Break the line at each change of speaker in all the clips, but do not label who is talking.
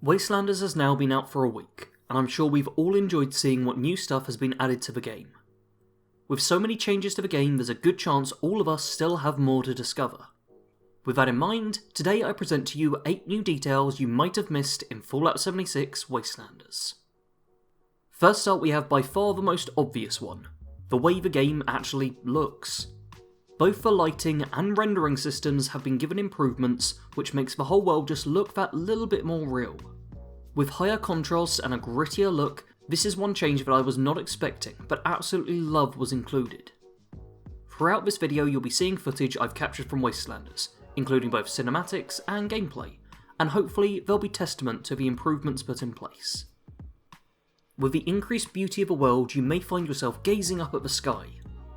Wastelanders has now been out for a week, and I'm sure we've all enjoyed seeing what new stuff has been added to the game. With so many changes to the game, there's a good chance all of us still have more to discover. With that in mind, today I present to you 8 new details you might have missed in Fallout 76 Wastelanders. First up, we have by far the most obvious one, the way the game actually looks. Both the lighting and rendering systems have been given improvements, which makes the whole world just look that little bit more real. With higher contrast and a grittier look, this is one change that I was not expecting, but absolutely love was included. Throughout this video you'll be seeing footage I've captured from Wastelanders, including both cinematics and gameplay, and hopefully they'll be testament to the improvements put in place. With the increased beauty of the world, you may find yourself gazing up at the sky.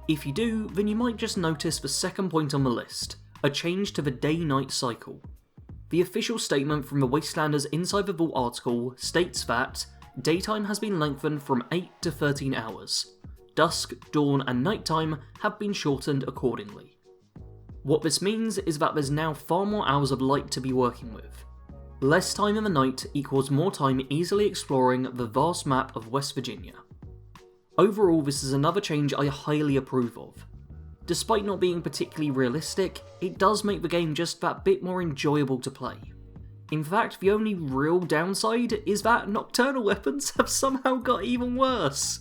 If you do, then you might just notice the second point on the list, a change to the day-night cycle. The official statement from the Wastelanders Inside the Vault article states that daytime has been lengthened from 8 to 13 hours. Dusk, dawn and nighttime have been shortened accordingly. What this means is that there's now far more hours of light to be working with. Less time in the night equals more time easily exploring the vast map of West Virginia. Overall, this is another change I highly approve of. Despite not being particularly realistic, it does make the game just that bit more enjoyable to play. In fact, the only real downside is that nocturnal weapons have somehow got even worse.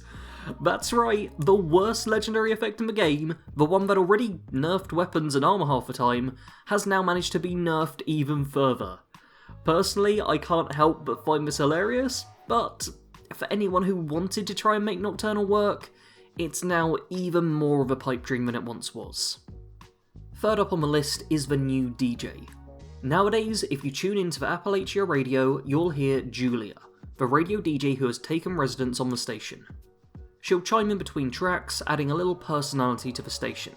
That's right, the worst legendary effect in the game, the one that already nerfed weapons and armor half the time, has now managed to be nerfed even further. Personally, I can't help but find this hilarious, but for anyone who wanted to try and make nocturnal work, it's now even more of a pipe dream than it once was. Third up on the list is the new DJ. Nowadays, if you tune into the Appalachia radio, you'll hear Julia, the radio DJ who has taken residence on the station. She'll chime in between tracks, adding a little personality to the station.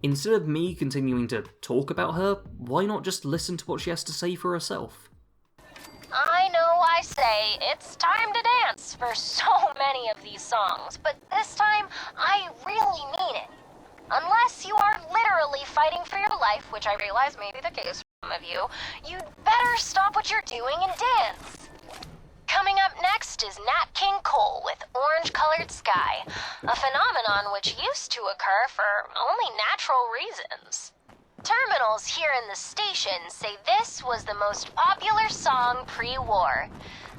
Instead of me continuing to talk about her, why not just listen to what she has to say for herself?
I know I say it's time to dance for so many of these songs, but this time I really mean it. Unless you are literally fighting for your life, which I realize may be the case for some of you, you'd better stop what you're doing and dance. Coming up next is Nat King Cole with Orange Colored Sky, a phenomenon which used to occur for only natural reasons. Terminals here in the station say this was the most popular song pre-war.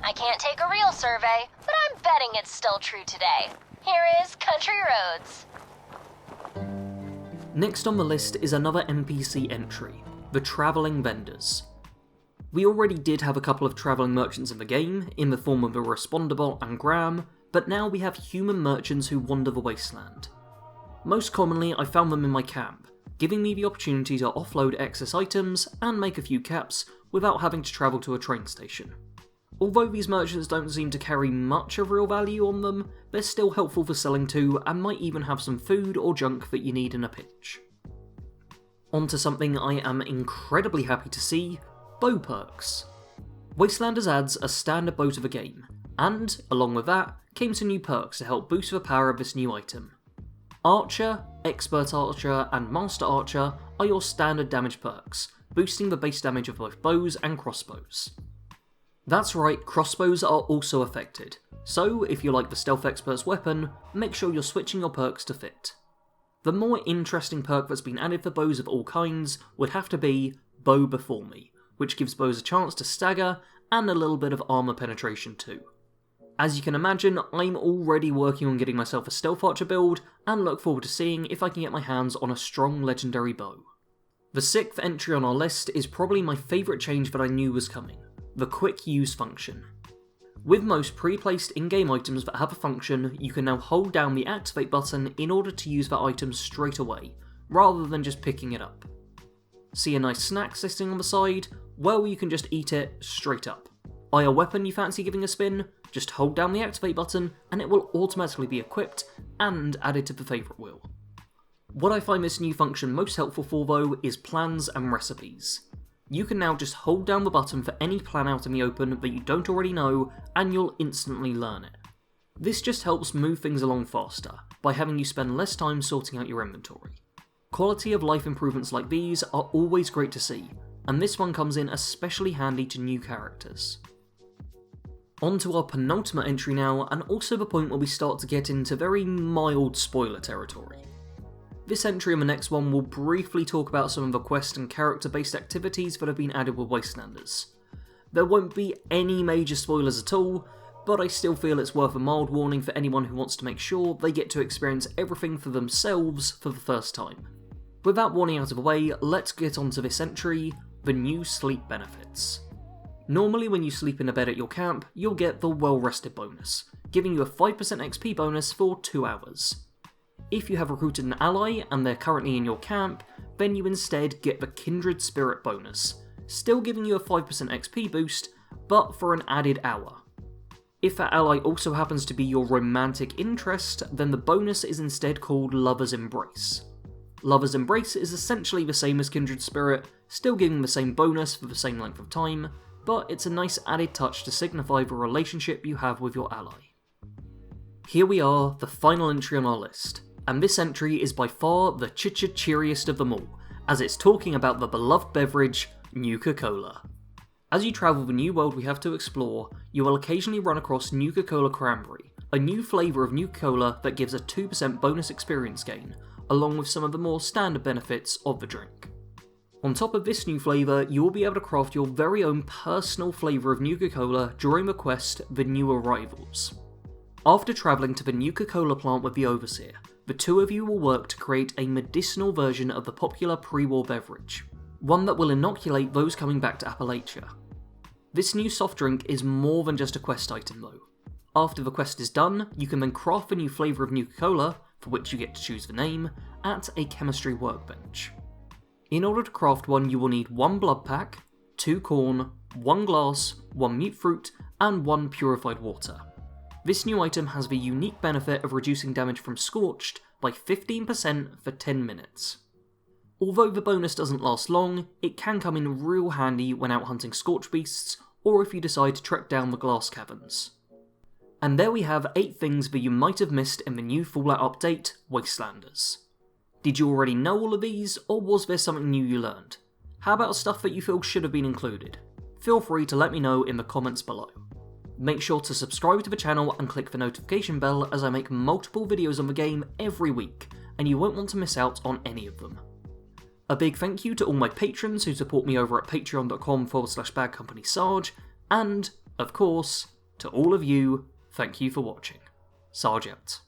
I can't take a real survey, but I'm betting it's still true today. Here is Country Roads.
Next on the list is another NPC entry, the Travelling Vendors. We already did have a couple of travelling merchants in the game, in the form of the Responderbot and Graham, but now we have human merchants who wander the wasteland. Most commonly, I found them in my camp, giving me the opportunity to offload excess items and make a few caps without having to travel to a train station. Although these merchants don't seem to carry much of real value on them, they're still helpful for selling to and might even have some food or junk that you need in a pinch. On to something I am incredibly happy to see, bow perks. Wastelanders adds a standard bow to the game, and, along with that, came some new perks to help boost the power of this new item. Archer, Expert Archer, and Master Archer are your standard damage perks, boosting the base damage of both bows and crossbows. That's right, crossbows are also affected, so if you like the Stealth Expert's weapon, make sure you're switching your perks to fit. The more interesting perk that's been added for bows of all kinds would have to be Bow Before Me, which gives bows a chance to stagger and a little bit of armor penetration too. As you can imagine, I'm already working on getting myself a Stealth Archer build, and look forward to seeing if I can get my hands on a strong legendary bow. The 6th entry on our list is probably my favourite change that I knew was coming, the Quick Use function. With most pre-placed in-game items that have a function, you can now hold down the Activate button in order to use that item straight away, rather than just picking it up. See a nice snack sitting on the side? Well, you can just eat it straight up. Buy a weapon you fancy giving a spin? Just hold down the Activate button and it will automatically be equipped and added to the favourite wheel. What I find this new function most helpful for though is plans and recipes. You can now just hold down the button for any plan out in the open that you don't already know and you'll instantly learn it. This just helps move things along faster, by having you spend less time sorting out your inventory. Quality of life improvements like these are always great to see, and this one comes in especially handy to new characters. On to our penultimate entry now, and also the point where we start to get into very mild spoiler territory. This entry and the next one will briefly talk about some of the quest and character based activities that have been added with Wastelanders. There won't be any major spoilers at all, but I still feel it's worth a mild warning for anyone who wants to make sure they get to experience everything for themselves for the first time. With that warning out of the way, let's get on to this entry, the new sleep benefits. Normally when you sleep in a bed at your camp, you'll get the well rested bonus, giving you a 5% XP bonus for 2 hours. If you have recruited an ally and they're currently in your camp, then you instead get the Kindred Spirit bonus, still giving you a 5% XP boost, but for an added hour. If that ally also happens to be your romantic interest, then the bonus is instead called Lover's Embrace. Lover's Embrace is essentially the same as Kindred Spirit, still giving the same bonus for the same length of time, but it's a nice added touch to signify the relationship you have with your ally. Here we are, the final entry on our list, and this entry is by far the cheeriest of them all, as it's talking about the beloved beverage, Cola. As you travel the new world we have to explore, you will occasionally run across Cola Cranberry, a new flavour of Cola that gives a 2% bonus experience gain, along with some of the more standard benefits of the drink. On top of this new flavour, you will be able to craft your very own personal flavour of Cola during the quest, The New Arrivals. After travelling to the Cola plant with the Overseer, the two of you will work to create a medicinal version of the popular pre-war beverage, one that will inoculate those coming back to Appalachia. This new soft drink is more than just a quest item though. After the quest is done, you can then craft a new flavour of Cola, for which you get to choose the name, at a chemistry workbench. In order to craft one, you will need 1 blood pack, 2 corn, 1 glass, 1 mute fruit, and 1 purified water. This new item has the unique benefit of reducing damage from Scorched by 15% for 10 minutes. Although the bonus doesn't last long, it can come in real handy when out hunting Scorch beasts, or if you decide to trek down the glass caverns. And there we have 8 things that you might have missed in the new Fallout update, Wastelanders. Did you already know all of these, or was there something new you learned? How about stuff that you feel should have been included? Feel free to let me know in the comments below. Make sure to subscribe to the channel and click the notification bell as I make multiple videos on the game every week, and you won't want to miss out on any of them. A big thank you to all my patrons who support me over at patreon.com/badcompanysarge, and, of course, to all of you, thank you for watching. Sarge out.